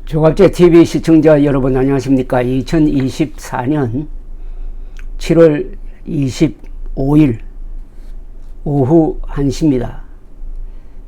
조갑제 TV 시청자 여러분 안녕하십니까. 2024년 7월 25일 오후 1시입니다.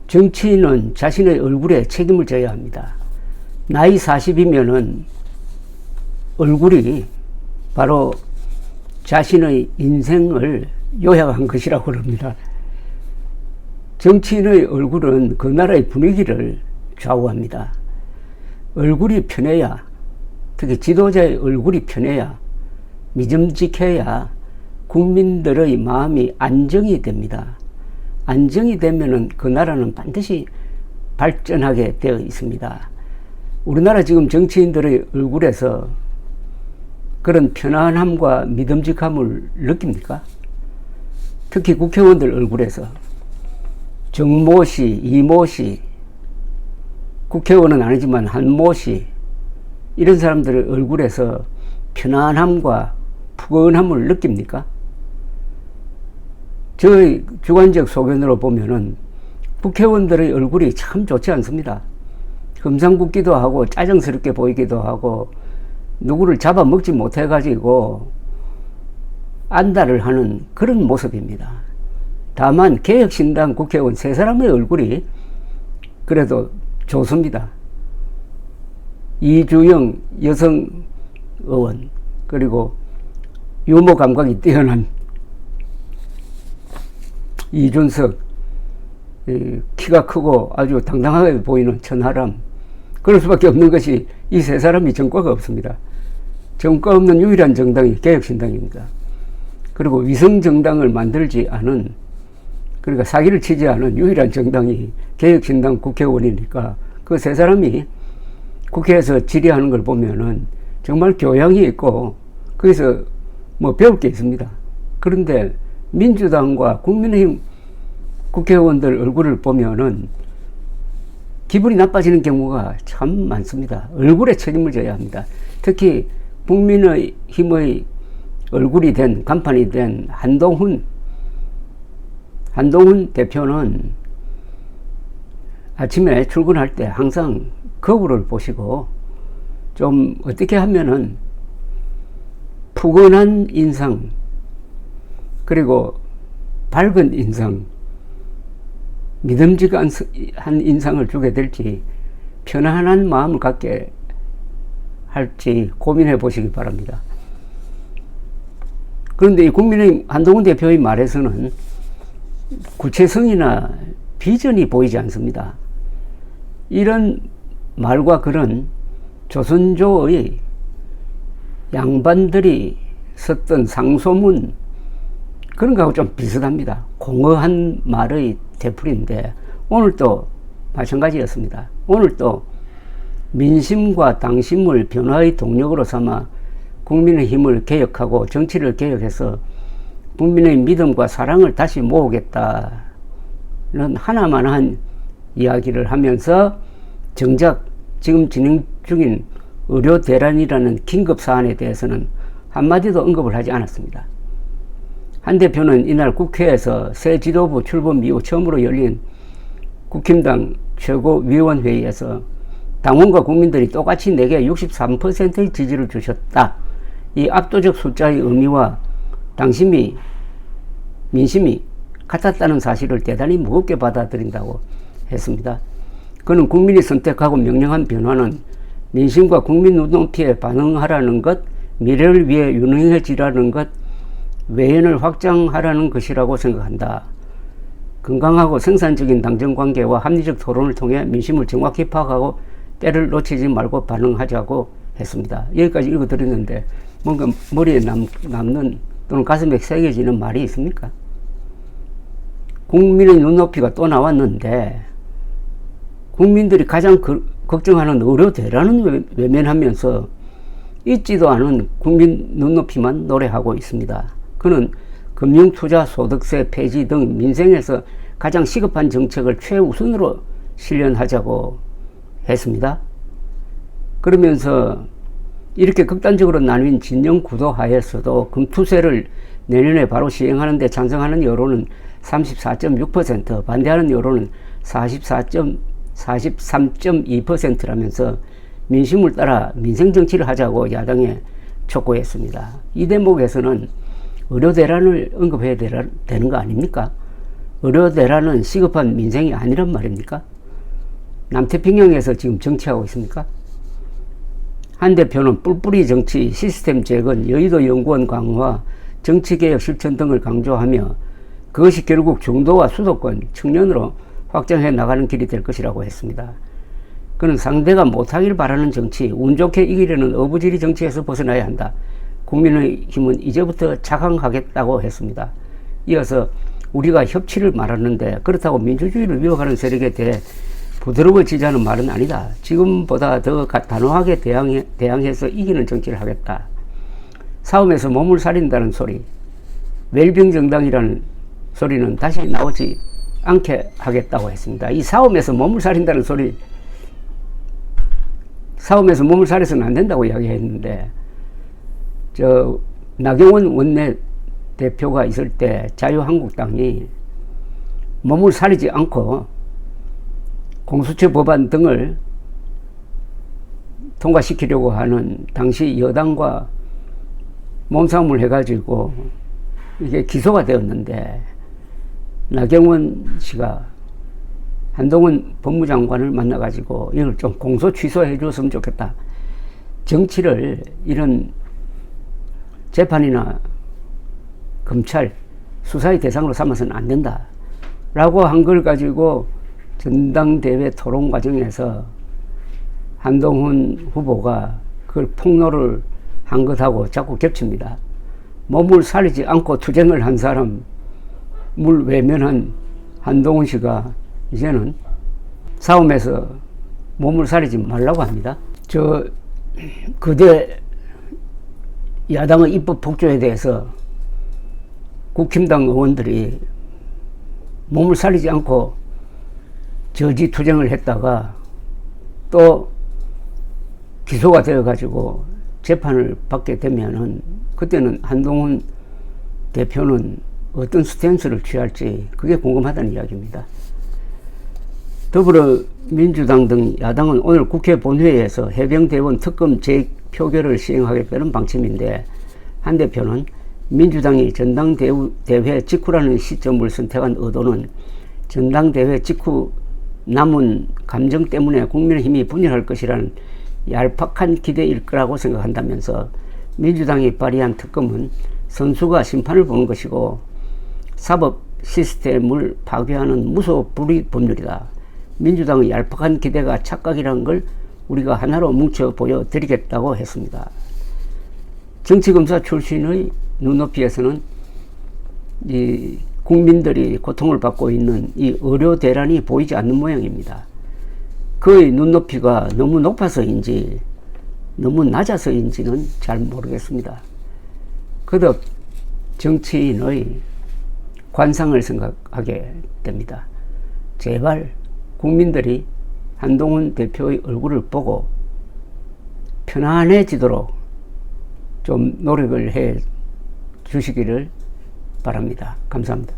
정치인은 자신의 얼굴에 책임을 져야 합니다. 나이 40이면은 얼굴이 바로 자신의 인생을 요약한 것이라고 그럽니다. 정치인의 얼굴은 그 나라의 분위기를 좌우합니다. 얼굴이 편해야, 특히 지도자의 얼굴이 편해야, 믿음직해야 국민들의 마음이 안정이 됩니다. 안정이 되면은 그 나라는 반드시 발전하게 되어 있습니다. 우리나라 지금 정치인들의 얼굴에서 그런 편안함과 믿음직함을 느낍니까? 특히 국회의원들 얼굴에서 정모씨, 이모씨, 국회의원은 아니지만 한모씨, 이런 사람들의 얼굴에서 편안함과 푸근함을 느낍니까? 저의 주관적 소견으로 보면은 국회의원들의 얼굴이 참 좋지 않습니다. 흠상궂기도 하고 짜증스럽게 보이기도 하고 누구를 잡아먹지 못해가지고 안달을 하는 그런 모습입니다. 다만 개혁신당 국회의원 세 사람의 얼굴이 그래도 좋습니다. 이주영 여성 의원, 그리고 유머 감각이 뛰어난 이준석, 키가 크고 아주 당당하게 보이는 천하람, 그럴 수밖에 없는 것이 이 세 사람이 정과가 없습니다. 정과 없는 유일한 정당이 개혁신당입니다. 그리고 위성정당을 만들지 않은, 그러니까 사기를 치지 않은 유일한 정당이 개혁신당 국회의원이니까 그 세 사람이 국회에서 질의하는 걸 보면은 정말 교양이 있고 거기서 뭐 배울 게 있습니다. 그런데 민주당과 국민의힘 국회의원들 얼굴을 보면은 기분이 나빠지는 경우가 참 많습니다. 얼굴에 책임을 져야 합니다. 특히 국민의힘의 얼굴이 된, 간판이 된 한동훈 대표는 아침에 출근할 때 항상 거울을 보시고 좀 어떻게 하면은 푸근한 인상, 그리고 밝은 인상, 믿음직한 인상을 주게 될지, 편안한 마음을 갖게 할지 고민해 보시기 바랍니다. 그런데 이 국민의힘 한동훈 대표의 말에서는 구체성이나 비전이 보이지 않습니다. 이런 말과 글은 조선조의 양반들이 썼던 상소문, 그런 거하고 좀 비슷합니다. 공허한 말의 되풀이인데 오늘도 마찬가지였습니다. 오늘도 민심과 당심을 변화의 동력으로 삼아 국민의힘을 개혁하고 정치를 개혁해서 국민의 믿음과 사랑을 다시 모으겠다는 하나만한 이야기를 하면서 정작 지금 진행 중인 의료 대란이라는 긴급 사안에 대해서는 한마디도 언급을 하지 않았습니다. 한 대표는 이날 국회에서 새 지도부 출범 이후 처음으로 열린 국힘당 최고위원회의에서 당원과 국민들이 똑같이 내게 63%의 지지를 주셨다. 이 압도적 숫자의 의미와 민심이 같았다는 사실을 대단히 무겁게 받아들인다고 했습니다. 그는 국민이 선택하고 명령한 변화는 민심과 국민 눈높이에 반응하라는 것, 미래를 위해 유능해지라는 것, 외연을 확장하라는 것이라고 생각한다. 건강하고 생산적인 당정관계와 합리적 토론을 통해 민심을 정확히 파악하고 때를 놓치지 말고 반응하자고 했습니다. 여기까지 읽어드렸는데 뭔가 머리에 남는 또는 가슴에 새겨지는 말이 있습니까? 국민의 눈높이가 또 나왔는데 국민들이 가장 걱정하는 의료 대란은 외면하면서 있지도 않은 국민 눈높이만 노래하고 있습니다. 그는 금융투자소득세 폐지 등 민생에서 가장 시급한 정책을 최우선으로 실현하자고 했습니다. 그러면서 이렇게 극단적으로 나뉜 진영 구도 하에서도 금투세를 내년에 바로 시행하는 데 찬성하는 여론은 34.6%, 반대하는 여론은 43.2%라면서 민심을 따라 민생정치를 하자고 야당에 촉구했습니다. 이 대목에서는 의료 대란을 언급해야 되는 거 아닙니까? 의료 대란은 시급한 민생이 아니란 말입니까? 남태평양에서 지금 정치하고 있습니까? 한 대표는 뿔뿔이 정치, 시스템 재건, 여의도 연구원 강화, 정치개혁 실천 등을 강조하며 그것이 결국 중도와 수도권, 청년으로 확장해 나가는 길이 될 것이라고 했습니다. 그는 상대가 못하길 바라는 정치, 운 좋게 이기려는 어부지리 정치에서 벗어나야 한다. 국민의힘은 이제부터 자강하겠다고 했습니다. 이어서 우리가 협치를 말하는데 그렇다고 민주주의를 위협하는 세력에 대해 부드러워지자는 말은 아니다. 지금보다 더 단호하게 대항해서 이기는 정치를 하겠다. 싸움에서 몸을 사린다는 소리, 웰빙정당이라는 소리는 다시 나오지 않게 하겠다고 했습니다. 이 싸움에서 몸을 사린다는 소리, 싸움에서 몸을 사려서는 안 된다고 이야기했는데, 나경원 원내대표가 있을 때 자유한국당이 몸을 사리지 않고 공수처 법안 등을 통과시키려고 하는 당시 여당과 몸싸움을 해가지고 이게 기소가 되었는데, 나경원 씨가 한동훈 법무장관을 만나가지고 이걸 좀 공소 취소해 줬으면 좋겠다. 정치를 이런 재판이나 검찰 수사의 대상으로 삼아서는 안 된다. 라고 한 걸 가지고 전당대회 토론 과정에서 한동훈 후보가 그걸 폭로를 한 것하고 자꾸 겹칩니다. 몸을 사리지 않고 투쟁을 한 사람을 외면한 한동훈 씨가 이제는 싸움에서 몸을 사리지 말라고 합니다. 그대 야당의 입법 폭조에 대해서 국힘당 의원들이 몸을 사리지 않고 저지 투쟁을 했다가 또 기소가 되어가지고 재판을 받게 되면은 그때는 한동훈 대표는 어떤 스탠스를 취할지 그게 궁금하다는 이야기입니다. 더불어민주당 등 야당은 오늘 국회 본회의에서 해병대원 특검 재표결을 시행하겠다는 방침인데, 한 대표는 민주당이 전당대회 직후라는 시점을 선택한 의도는 전당대회 직후 남은 감정 때문에 국민의힘이 분열할 것이라는 얄팍한 기대일 거라고 생각한다면서, 민주당이 발의한 특검은 선수가 심판을 보는 것이고 사법 시스템을 파괴하는 무소불위 법률이다. 민주당의 얄팍한 기대가 착각이라는 걸 우리가 하나로 뭉쳐 보여드리겠다고 했습니다. 정치검사 출신의 눈높이에서는 이 국민들이 고통을 받고 있는 이 의료 대란이 보이지 않는 모양입니다. 그의 눈높이가 너무 높아서인지 너무 낮아서인지는 잘 모르겠습니다. 그덕 정치인의 관상을 생각하게 됩니다. 제발 국민들이 한동훈 대표의 얼굴을 보고 편안해지도록 좀 노력을 해 주시기를 바랍니다. 감사합니다.